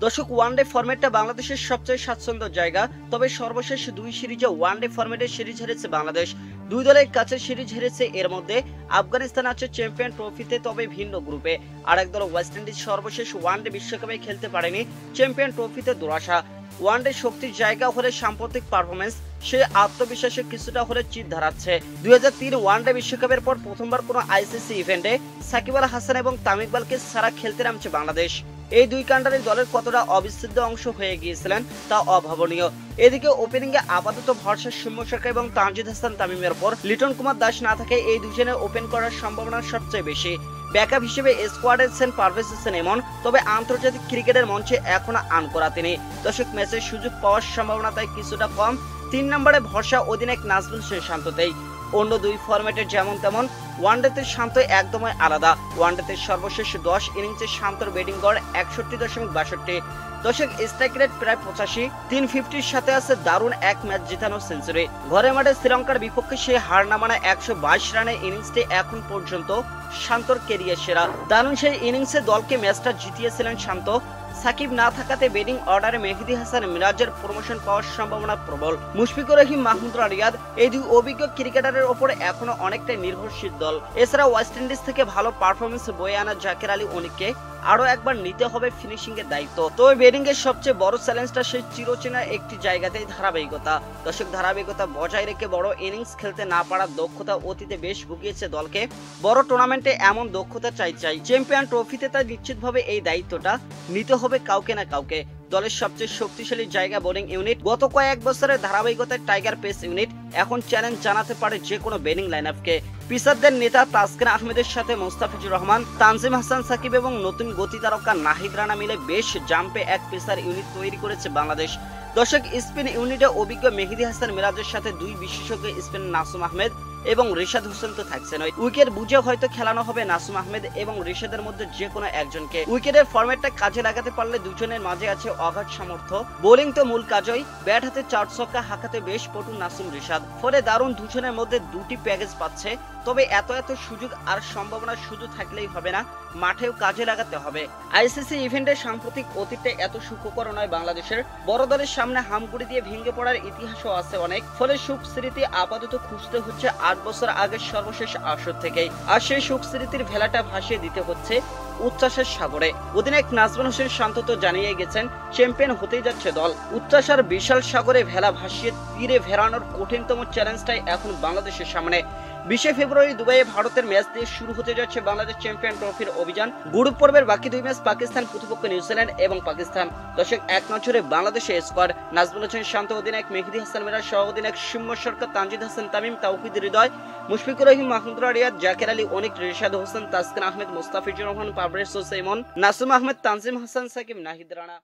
দর্শক, ওয়ানডে ফরম্যাটটা বাংলাদেশের সবচেয়ে স্বাচ্ছন্দ্য জায়গা। তবে সর্বশেষ দুই সিরিজে ওয়ানডে ফরম্যাটে সিরিজ হেরেছে বাংলাদেশ। দুই দলের কাছে সিরিজ হেরেছে। এর মধ্যে আফগানিস্তান আছে চ্যাম্পিয়ন ট্রফিতে, তবে ভিন্ন গ্রুপে। আর একদল ওয়েস্ট ইন্ডিজ সর্বশেষ ওয়ানডে বিশ্বকাপে খেলতে পারেনি, চ্যাম্পিয়ন ট্রফিতে দুরাশা। ওয়ানডে শক্তির জায়গা হলে সাম্প্রতিক পারফরমেন্স সে আত্মবিশ্বাসে কিছুটা হলে চিত ধরাচ্ছে। 2003 ওয়ানডে বিশ্বকাপের পর প্রথমবার কোনো আইসিসি ইভেন্টে সাকিব আল হাসান এবং তামিম ইকবালকে ছাড়া খেলতে নামছে বাংলাদেশ। এই দুই কান্ডারি দলের কতটা অবিচ্ছেদ্য অংশ হয়ে গিয়েছিলেন তা অভাবনীয়। এদিকে ওপেনিং এ আপাতত ভরসা সৌম্য সরকার এবং তানজিদ হাসান তামিমের পর লিটন কুমার দাস না থাকে এই দুজনে ওপেন করার সম্ভাবনা সবচেয়ে বেশি। ব্যাকআপ হিসেবে স্কোয়াডে ছিলেন পারভেজ হোসেন এমন, তবে আন্তর্জাতিক ক্রিকেটের মঞ্চে এখনো আন করা তিনি। দর্শক, ম্যাচের সুযোগ পাওয়ার সম্ভাবনা তাই কিছুটা কম। 3 নম্বরে ভরসা অধিনায়ক নাজমুল হোসেন শান্ততেই। অন্য দুই ফরম্যাটের যেমন তেমন, ওয়ানডেতে শান্ত একদমই আলাদা। ওয়ানডেতে সর্বশেষ 10 ইনিংসে শান্তর ব্যাটিং গড় 61.62। দর্শক, স্ট্রাইক রেট প্রায় 85, 350-র সাথে আছে দারুণ এক ম্যাচ জিতানো সেঞ্চুরি। ঘরের মাঠে শ্রীলঙ্কার বিপক্ষে সে হার না মানা 122 রানের ইনিংসটি এখন পর্যন্ত শান্তর ক্যারিয়ার সেরা। দারুণ সেই ইনিংসে দলকে ম্যাচটা জিতিয়েছিলেন শান্ত। সাকিব না থাকাতে ব্যাটিং অর্ডারে মেহেদী হাসান মিরাজের প্রমোশন পাওয়ার সম্ভাবনা প্রবল। মুশফিকুর রহিম, মাহমুদুল্লাহ রিয়াদ এই দুই অভিজ্ঞ ক্রিকেটারের ওপর এখনো অনেকটাই নির্ভরশীল দল। এছাড়া ওয়েস্ট ইন্ডিজ থেকে ভালো পারফরমেন্স বয়ে আনা জাকের আলী অনিককে আরো একবার নিতে হবে ফিনিশিং এর দায়িত্ব। তবে ব্যাটিং এর সবচেয়ে বড় চ্যালেঞ্জটা সেই চিরচেনা একটি জায়গাতেই ধারাবাহিকতা। দর্শক, ধারাবাহিকতা বজায় রেখে বড় ইনিংস খেলতে না পারার দক্ষতা অতীতে বেশ ভুগিয়েছে দলকে। বড় টুর্নামেন্টে এমন দক্ষতা চাই। চ্যাম্পিয়ন ট্রফিতে তাই নিশ্চিতভাবে এই দায়িত্বটা নিতে হবে কাউকে না কাউকে। দলের সবচেয়ে শক্তিশালী জায়গা বোলিং ইউনিট। গত কয়েক বছরের ধারাবাহিকতায় টাইগার পেস ইউনিট এখন চ্যালেঞ্জ জানাতে পারে যে কোনো ব্যাটিং লাইনআপকে। পিসারদের নেতা তাসকিন আহমেদের সাথে মোস্তাফিজুর রহমান, তানজিম হাসান সাকিব এবং নতুন গতি তারকা নাহিদ রানা মিলে বেশ জাম্পে এক পেসার ইউনিট তৈরি করেছে বাংলাদেশ। দর্শক, স্পিন ইউনিটে অভিজ্ঞ মেহেদী হাসান মিরাজের সাথে দুই বিশেষজ্ঞ স্পিন নাসুম আহমেদ এবং রিশাদ হোসেন তো থাকছে নয়। উইকেট বুঝে হয়তো খেলানো হবে নাসুম আহমেদ এবং রিশাদের মধ্যে যে কোনো একজনকে। উইকেটের ফরম্যাটটা কাজে লাগাতে পারলে দুজনের মাঝে আছে অগাধ সামর্থ্য। বোলিং তো মূল কাজই, ব্যাট হাতে 4 ছক্কা হাঁকাতে বেশ পটু নাসুম রিশাদ। ফলে দারুণ দুজনের মধ্যে দুটি প্যাকেজ পাচ্ছে। তবে এত সুযোগ আর সম্ভাবনা শুধু থাকলেই হবে না, মাঠেও কাজে লাগাতে হবে। আইসিসি ইভেন্টের সাম্প্রতিক অতীতে এত সুখকর নয় বাংলাদেশের। বড় দলের সামনে হামগুড়ি দিয়ে ভেঙে পড়ার ইতিহাসও আছে অনেক। ফলে সুখ স্মৃতি আপাতত খুঁজতে হচ্ছে 8 বছর আগের সর্বশেষ আসর থেকেই। আর সেই সুখ স্মৃতির ভেলাটা ভাসিয়ে দিতে হচ্ছে উচ্ছ্বাসের সাগরে। অধিনায়ক নাজমুল হোসেন শান্ত তো জানিয়ে গেছেন চ্যাম্পিয়ন হতেই যাচ্ছে দল। উচ্ছ্বাসার বিশাল সাগরে ভেলা ভাসিয়ে তীরে ফেরানোর কঠিনতম চ্যালেঞ্জটাই এখন বাংলাদেশের সামনে। 20 ফেব্রুয়ারি দুবাইয়ে ভারতের ম্যাচ দিয়ে শুরু হতে যাচ্ছে বাংলাদেশ চ্যাম্পিয়ন ট্রফির অভিযান। গ্রুপ পর্বের বাকি দুই ম্যাচ পাকিস্তান, প্রতিপক্ষ নিউজিল্যান্ড এবং পাকিস্তান। দর্শক, এক নজরে বাংলাদেশের স্কোয়াড: নাজমুল হোসেন শান্ত অধিনায়ক, মেহেদী হাসান মিরাজ সহ অধিনায়ক সৌম্য সরকার, তানজিদ হাসান তামিম, তাওহিদ হৃদয়, মুশফিকুর রহিম, মাহমুদুল্লাহ রিয়াদ, জাকের আলী অনিক, রিশাদ হোসেন, তাসকিন আহমেদ, মোস্তাফিজুর রহমান, পারভেজ হোসেন এমন, নাসুম আহমেদ, তানজিম হাসান সাকিব, নাহিদ রানা।